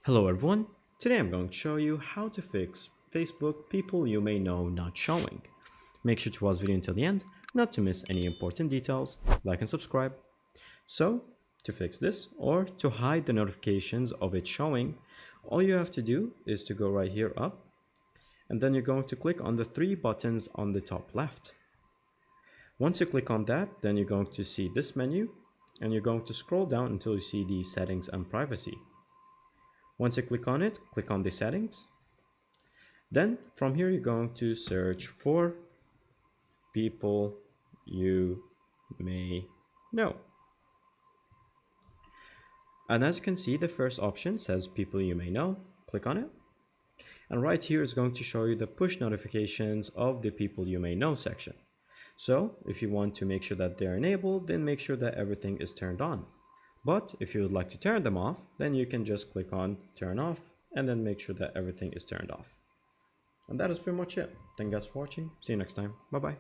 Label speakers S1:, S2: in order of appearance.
S1: Hello everyone, today I'm going to show you how to fix Facebook people you may know not showing. Make sure to watch the video until the end, not to miss any important details, like and subscribe. So, to fix this or to hide the notifications of it showing, all you have to do is to go right here up, and then you're going to click on the three buttons on the top left. Once you click on that, then you're going to see this menu, and you're going to scroll down until you see the settings and privacy. Once you click on it, click on the settings. Then from here, you're going to search for people you may know. And as you can see, the first option says people you may know. Click on it. And right here is going to show you the push notifications of the people you may know section. So if you want to make sure that they're enabled, then make sure that everything is turned on. But if you would like to turn them off, then you can just click on turn off and then make sure that everything is turned off. And that is pretty much it. Thank you guys for watching. See you next time. Bye bye.